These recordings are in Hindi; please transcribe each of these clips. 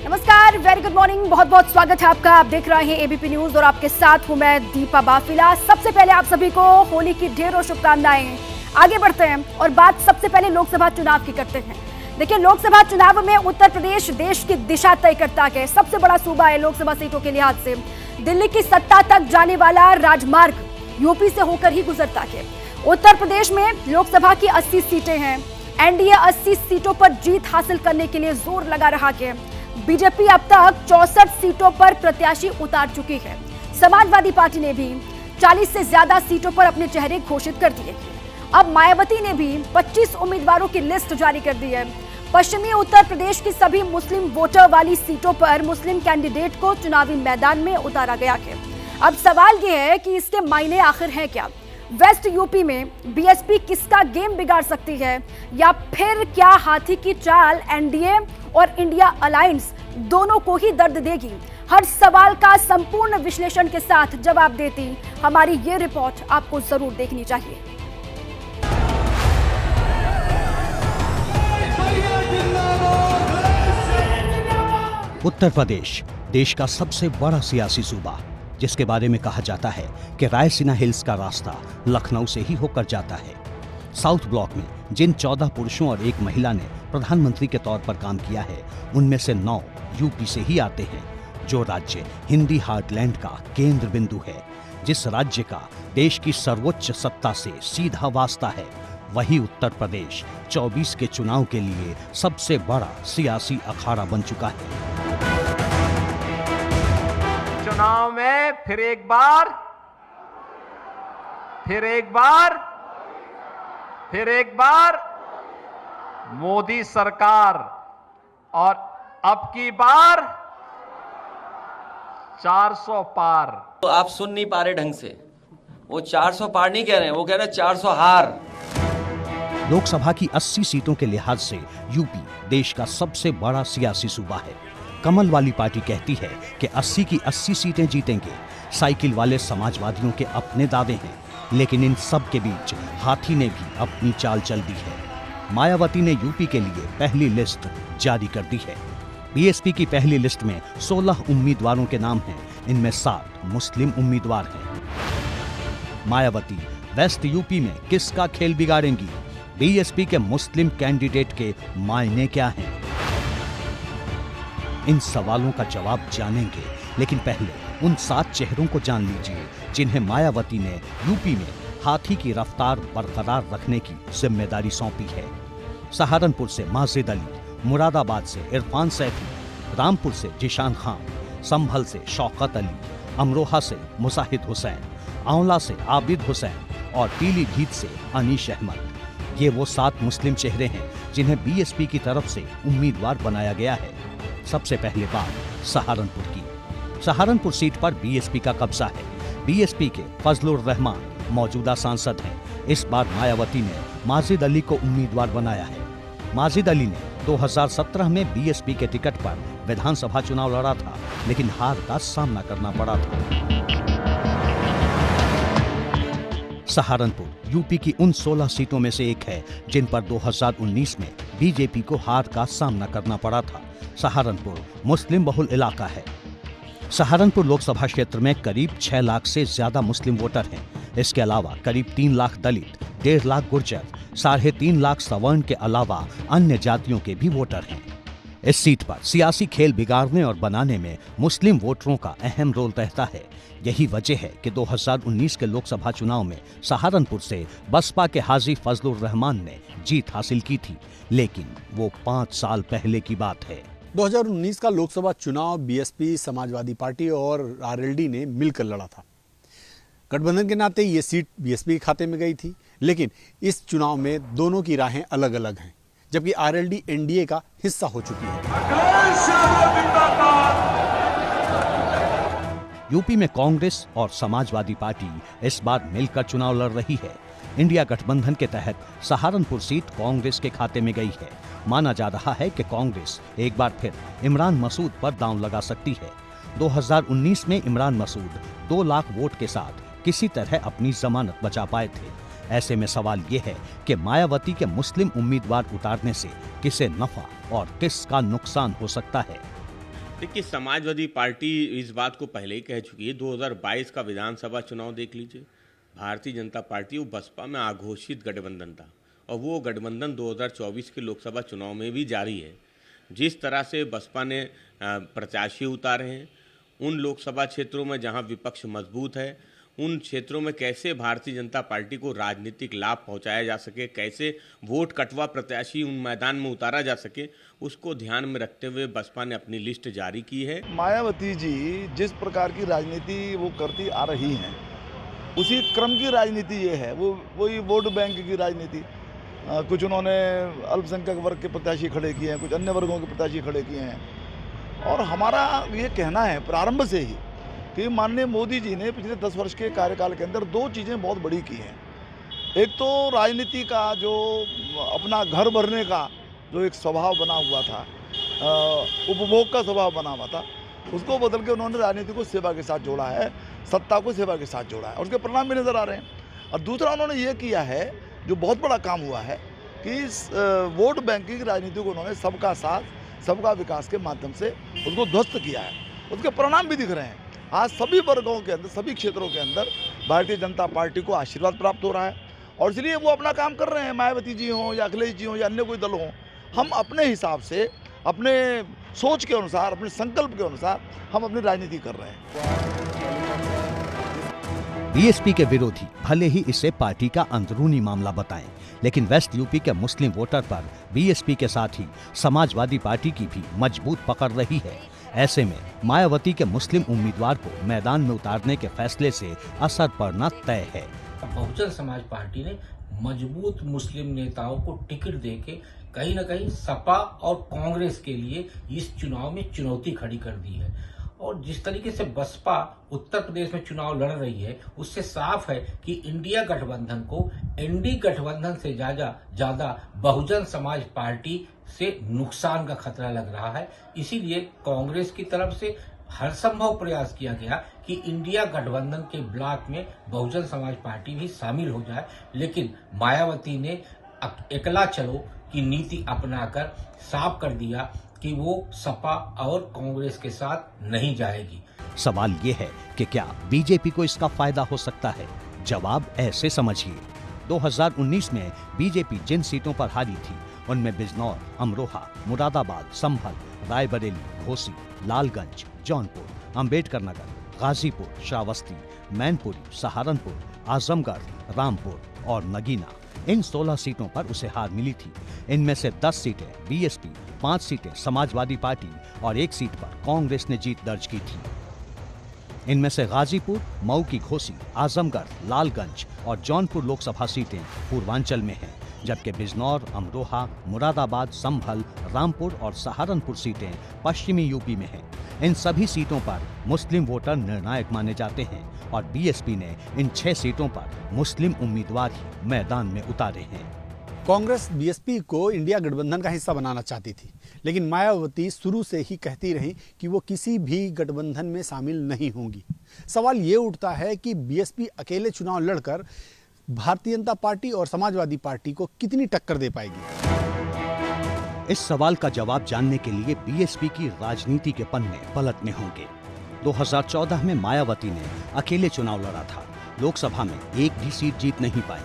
नमस्कार, वेरी गुड मॉर्निंग। बहुत बहुत स्वागत है आपका। आप देख रहे हैं एबीपी न्यूज और आपके साथ हूं मैं दीपा बाफिला। सबसे पहले आप सभी को होली की ढेरों शुभकामनाएं। आगे बढ़ते हैं और बात सबसे पहले लोकसभा चुनाव की करते हैं। देखिए, लोकसभा चुनाव में उत्तर प्रदेश देश की दिशा तय करता है। सबसे बड़ा सूबा है लोकसभा सीटों के लिहाज से। दिल्ली की सत्ता तक जाने वाला राजमार्ग यूपी से होकर ही गुजरता है। उत्तर प्रदेश में लोकसभा की 80 सीटें हैं। एनडीए 80 सीटों पर जीत हासिल करने के लिए जोर लगा रहा है। बीजेपी अब तक 64 सीटों पर प्रत्याशी उतार चुकी है। समाजवादी पार्टी ने भी 40 से ज्यादा सीटों पर अपने चेहरे घोषित कर दिए। अब मायावती ने भी 25 उम्मीदवारों की लिस्ट जारी कर दी है। पश्चिमी उत्तर प्रदेश की सभी मुस्लिम वोटर वाली सीटों पर मुस्लिम कैंडिडेट को चुनावी मैदान में उतारा गया है। अब सवाल यह है कि इसके मायने आखिर हैं क्या? वेस्ट यूपी में बीएसपी किसका गेम बिगाड़ सकती है, या फिर क्या हाथी की चाल एनडीए और इंडिया अलायंस दोनों को ही दर्द देगी? हर सवाल का संपूर्ण विश्लेषण के साथ जवाब देती हमारी ये रिपोर्ट आपको जरूर देखनी चाहिए। उत्तर प्रदेश देश का सबसे बड़ा सियासी सूबा, जिसके बारे में कहा जाता है कि रायसीना हिल्स का रास्ता लखनऊ से ही होकर जाता है। साउथ ब्लॉक में जिन 14 पुरुषों और एक महिला ने प्रधानमंत्री के तौर पर काम किया है, उनमें से 9 यूपी से ही आते हैं, जो राज्य हिंदी हार्टलैंड का केंद्र बिंदु है। जिस राज्य का देश की सर्वोच्च सत्ता से सीधा वास्ता है, वही उत्तर प्रदेश 24 के चुनाव के लिए सबसे बड़ा सियासी अखाड़ा बन चुका है। चुनाव में फिर एक बार मोदी सरकार, और अब की बार 400 पार। तो आप सुन नहीं पा रहे ढंग से। वो 400 पार नहीं कह रहे हैं, वो कह रहे हैं 400 हार। लोकसभा की 80 सीटों के लिहाज से यूपी देश का सबसे बड़ा सियासी सूबा है। कमल वाली पार्टी कहती है कि 80 की 80 सीटें जीतेंगे। साइकिल वाले समाजवादियों के अपने दावे हैं, लेकिन इन सब के बीच हाथी ने भी अपनी चाल चल दी है। मायावती ने यूपी के लिए पहली लिस्ट जारी कर दी है। बीएसपी की पहली लिस्ट में 16 उम्मीदवारों के नाम हैं, इनमें 7 मुस्लिम उम्मीदवार हैं। मायावती वेस्ट यूपी में किसका खेल बिगाड़ेंगी? बीएसपी के मुस्लिम कैंडिडेट के मायने क्या हैं? इन सवालों का जवाब जानेंगे, लेकिन पहले उन 7 चेहरों को जान लीजिए जिन्हें मायावती ने यूपी में हाथी की रफ्तार बरकरार रखने की जिम्मेदारी सौंपी है। सहारनपुर से माजिद अली, मुरादाबाद से इरफान सैफी, रामपुर से जिशान खान, संभल से शौकत अली, अमरोहा से मुजाहिद हुसैन, आंवला से आबिद हुसैन और पीलीभीत से अनीश अहमद। ये वो 7 मुस्लिम चेहरे हैं जिन्हें बीएसपी की तरफ से उम्मीदवार बनाया गया है। सबसे पहले बात सहारनपुर की। सहारनपुर सीट पर बीएसपी का कब्जा है। बीएसपी के फजलुर रहमान मौजूदा सांसद हैं। इस बार मायावती ने माजिद अली को उम्मीदवार बनाया है। माजिद अली ने 2017 में बीएसपी के टिकट पर विधानसभा चुनाव लड़ा था, लेकिन हार का सामना करना पड़ा था। सहारनपुर यूपी की उन 16 सीटों में से एक है जिन पर 2019 में बीजेपी को हार का सामना करना पड़ा था। सहारनपुर मुस्लिम बहुल इलाका है। सहारनपुर लोकसभा क्षेत्र में करीब 6 लाख से ज्यादा मुस्लिम वोटर हैं। इसके अलावा करीब 3 लाख दलित, 1.5 लाख गुर्जर, 3.5 लाख सवर्ण के अलावा अन्य जातियों के भी वोटर हैं। इस सीट पर सियासी खेल बिगाड़ने और बनाने में मुस्लिम वोटरों का अहम रोल रहता है। यही वजह है कि 2019 के लोकसभा चुनाव में सहारनपुर से बसपा के हाजी फजलुर रहमान ने जीत हासिल की थी, लेकिन वो 5 साल पहले की बात है। 2019 का लोकसभा चुनाव बीएसपी, समाजवादी पार्टी और आरएलडी ने मिलकर लड़ा था। गठबंधन के नाते ये सीट बीएसपी के खाते में गई थी, लेकिन इस चुनाव में दोनों की राहें अलग अलग हैं, जबकि आरएलडी एनडीए का हिस्सा हो चुकी है। यूपी में कांग्रेस और समाजवादी पार्टी इस बार मिलकर चुनाव लड़ रही है। इंडिया गठबंधन के तहत सहारनपुर सीट कांग्रेस के खाते में गई है। माना जा रहा है कि कांग्रेस एक बार फिर इमरान मसूद पर दांव लगा सकती है। 2019 में इमरान मसूद 2 लाख वोट के साथ किसी तरह अपनी जमानत बचा पाए थे। ऐसे में सवाल ये है कि मायावती के मुस्लिम उम्मीदवार उतारने से किसे नफा और किसका नुकसान हो सकता है। देखिए, समाजवादी पार्टी इस बात को पहले ही कह चुकी है। 2022 का विधानसभा चुनाव देख लीजिए, भारतीय जनता पार्टी वो बसपा में आघोषित गठबंधन था और वो गठबंधन 2024 के लोकसभा चुनाव में भी जारी है। जिस तरह से बसपा ने प्रत्याशी उतारे हैं, उन लोकसभा क्षेत्रों में जहां विपक्ष मजबूत है, उन क्षेत्रों में कैसे भारतीय जनता पार्टी को राजनीतिक लाभ पहुंचाया जा सके, कैसे वोट कटवा प्रत्याशी उन मैदान में उतारा जा सके, उसको ध्यान में रखते हुए बसपा ने अपनी लिस्ट जारी की है। मायावती जी जिस प्रकार की राजनीति वो करती आ रही हैं, उसी क्रम की राजनीति ये है। वही वोट बैंक की राजनीति। कुछ उन्होंने अल्पसंख्यक वर्ग के प्रत्याशी खड़े किए हैं, कुछ अन्य वर्गों के प्रत्याशी खड़े किए हैं। और हमारा ये कहना है प्रारंभ से ही कि माननीय मोदी जी ने पिछले 10 वर्ष के कार्यकाल के अंदर 2 चीज़ें बहुत बड़ी की हैं। एक तो राजनीति का जो अपना घर भरने का जो एक स्वभाव बना हुआ था, उपभोग का स्वभाव बना हुआ था, उसको बदल के उन्होंने राजनीति को सेवा के साथ जोड़ा है, सत्ता को सेवा के साथ जोड़ा है और उसके परिणाम भी नज़र आ रहे हैं। और दूसरा उन्होंने ये किया है, जो बहुत बड़ा काम हुआ है, कि वोट बैंकिंग की राजनीति को उन्होंने सबका साथ सबका विकास के माध्यम से उसको ध्वस्त किया है। उसके परिणाम भी दिख रहे हैं। आज सभी वर्गों के अंदर, सभी क्षेत्रों के अंदर भारतीय जनता पार्टी को आशीर्वाद प्राप्त हो रहा है और इसलिए वो अपना काम कर रहे हैं। मायावती जी हों या अखिलेश जी हों या अन्य कोई दल हों, हम अपने हिसाब से, अपने सोच के अनुसार, अपने संकल्प के अनुसार हम अपनी राजनीति कर रहे हैं। बीएसपी के विरोधी भले ही इसे पार्टी का अंदरूनी मामला बताएं, लेकिन वेस्ट यूपी के मुस्लिम वोटर पर बीएसपी के साथ ही समाजवादी पार्टी की भी मजबूत पकड़ रही है। ऐसे में मायावती के मुस्लिम उम्मीदवार को मैदान में उतारने के फैसले से असर पड़ना तय है। बहुजन समाज पार्टी ने मजबूत मुस्लिम नेताओं को टिकट देके कहीं न कहीं सपा और कांग्रेस के लिए इस चुनाव में चुनौती खड़ी कर दी है। और जिस तरीके से बसपा उत्तर प्रदेश में चुनाव लड़ रही है, उससे साफ है कि इंडिया गठबंधन को एनडी गठबंधन से ज्यादा बहुजन समाज पार्टी से नुकसान का खतरा लग रहा है। इसीलिए कांग्रेस की तरफ से हर संभव प्रयास किया गया कि इंडिया गठबंधन के ब्लॉक में बहुजन समाज पार्टी भी शामिल हो जाए, लेकिन मायावती ने अकेला चलो की नीति अपनाकर साफ कर दिया कि वो सपा और कांग्रेस के साथ नहीं जाएगी। सवाल ये है कि क्या बीजेपी को इसका फायदा हो सकता है? जवाब ऐसे समझिए। 2019 में बीजेपी जिन सीटों पर हारी थी, उनमें बिजनौर, अमरोहा, मुरादाबाद, संभल, रायबरेली, घोसी, लालगंज, जौनपुर, अंबेडकर नगर, गाजीपुर, श्रावस्ती, मैनपुरी, सहारनपुर, आजमगढ़, रामपुर और नगीना, इन 16 सीटों पर उसे हार मिली थी। इनमें से 10 सीटें बीएसपी, 5 सीटें समाजवादी पार्टी और 1 सीट पर कांग्रेस ने जीत दर्ज की थी। इनमें से गाजीपुर, मऊ की घोसी, आजमगढ़, लालगंज और जौनपुर लोकसभा सीटें पूर्वांचल में हैं, जबकि बिजनौर, अमरोहा, मुरादाबाद, संभल, रामपुर और सहारनपुर सीटें पश्चिमी यूपी में हैं। इन सभी सीटों पर मुस्लिम वोटर निर्णायक माने जाते हैं और बीएसपी ने इन 6 सीटों पर मुस्लिम उम्मीदवार ही मैदान में उतारे हैं। कांग्रेस बीएसपी को इंडिया गठबंधन का हिस्सा बनाना चाहती थी, लेकिन मायावती शुरू से ही कहती रही कि वो किसी भी गठबंधन में शामिल नहीं होंगी। सवाल ये उठता है कि बीएसपी अकेले चुनाव लड़कर भारतीय जनता पार्टी और समाजवादी पार्टी को कितनी टक्कर दे पाएगी। इस सवाल का जवाब जानने के लिए बीएसपी की राजनीति के पन्ने पलटने होंगे। 2014 में मायावती ने अकेले चुनाव लड़ा था, लोकसभा में एक भी सीट जीत नहीं पाई।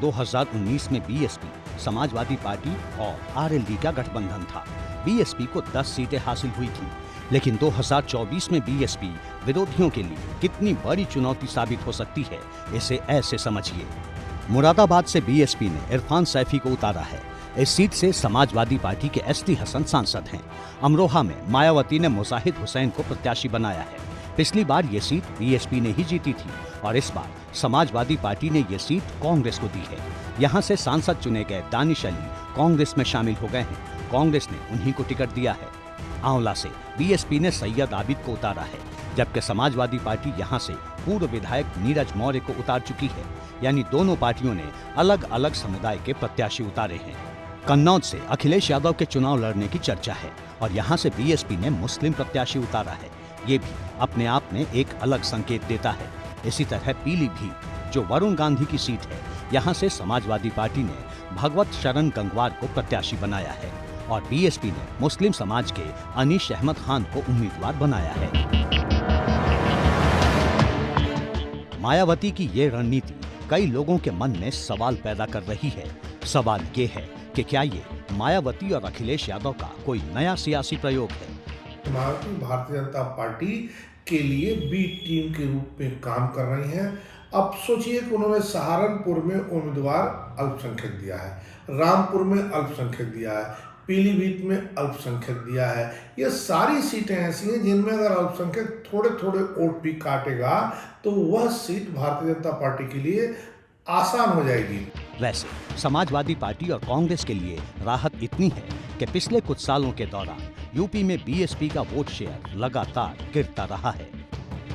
2019 में बीएसपी, समाजवादी पार्टी और आरएलडी का गठबंधन था। बीएसपी को 10 सीटें हासिल हुई थी, लेकिन 2024 में बीएसपी विरोधियों के लिए कितनी बड़ी चुनौती साबित हो सकती है, इसे ऐसे समझिए। मुरादाबाद से बीएसपी ने इरफान सैफी को उतारा है। इस सीट से समाजवादी पार्टी के एसटी हसन सांसद हैं। अमरोहा में मायावती ने मुजाहिद हुसैन को प्रत्याशी बनाया है। पिछली बार ये सीट बीएसपी ने ही जीती थी और इस बार समाजवादी पार्टी ने ये सीट कांग्रेस को दी है। यहाँ से सांसद चुने गए दानिश अली कांग्रेस में शामिल हो गए हैं। कांग्रेस ने उन्हीं को टिकट दिया है। आंवला से बीएसपी ने सैयद आबिद को उतारा है, जबकि समाजवादी पार्टी यहाँ से पूर्व विधायक नीरज मौर्य को उतार चुकी है। यानी दोनों पार्टियों ने अलग अलग समुदाय के प्रत्याशी उतारे हैं। कन्नौज से अखिलेश यादव के चुनाव लड़ने की चर्चा है और यहाँ से बीएसपी ने मुस्लिम प्रत्याशी उतारा है। ये भी अपने आप में एक अलग संकेत देता है। इसी तरह पीलीभीत, जो वरुण गांधी की सीट है, यहाँ से समाजवादी पार्टी ने भगवत शरण गंगवार को प्रत्याशी बनाया है। और बीएसपी ने मुस्लिम समाज के अनीश अहमद खान को उम्मीदवार बनाया है। मायावती की ये रणनीति कई लोगों के मन में सवाल पैदा कर रही है। सवाल ये है कि क्या ये मायावती और अखिलेश यादव का कोई नया सियासी प्रयोग है? मायावती भारतीय जनता पार्टी के लिए बी टीम के रूप में काम कर रही हैं। अब सोचिए कि उन्होंने सहारनपुर में उम्मीदवार अल्पसंख्यक दिया है, रामपुर में अल्पसंख्यक दिया है, पीलीभीत में अल्पसंख्यक दिया है। ये सारी सीटें ऐसी हैं जिनमें अगर अल्पसंख्यक थोड़े थोड़े वोट भी काटेगा तो वह सीट भारतीय जनता पार्टी के लिए आसान हो जाएगी। वैसे समाजवादी पार्टी और कांग्रेस के लिए राहत इतनी है कि पिछले कुछ सालों के दौरान यूपी में बीएसपी का वोट शेयर लगातार गिरता रहा है।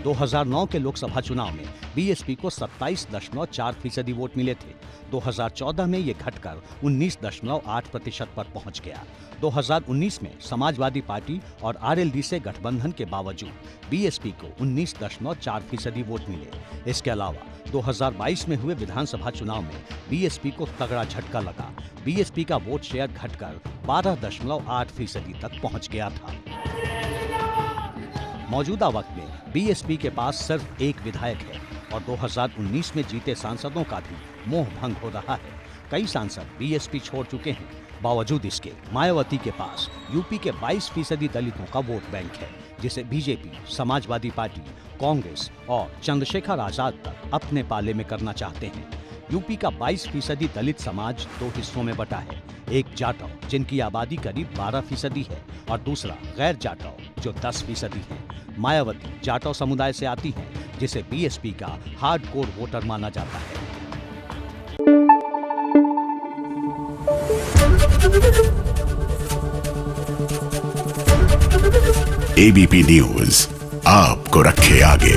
2009 के लोकसभा चुनाव में बीएसपी को 27.4% वोट मिले थे। 2014 में ये घटकर 19.8% पर पहुंच गया। 2019 में समाजवादी पार्टी और आरएलडी से गठबंधन के बावजूद बीएसपी को 19.4% वोट मिले। इसके अलावा 2022 में हुए विधानसभा चुनाव में बीएसपी को तगड़ा झटका लगा। बीएसपी का वोट शेयर घटकर 12.8% तक पहुंच गया था। मौजूदा वक्त में बीएसपी के पास सिर्फ एक विधायक है और 2019 में जीते सांसदों का भी मोह भंग हो रहा है। कई सांसद बीएसपी छोड़ चुके हैं। बावजूद इसके मायावती के पास यूपी के 22% दलितों का वोट बैंक है, जिसे बीजेपी, समाजवादी पार्टी, कांग्रेस और चंद्रशेखर आजाद तक अपने पाले में करना चाहते हैं। यूपी का 22% दलित समाज दो हिस्सों में बटा है। एक जाटव जिनकी आबादी करीब 12% है और दूसरा गैर जाटव जो 10% है। मायावती जाटव समुदाय से आती हैं, जिसे बीएसपी का हार्डकोर वोटर माना जाता है। एबीपी न्यूज आपको रखे आगे।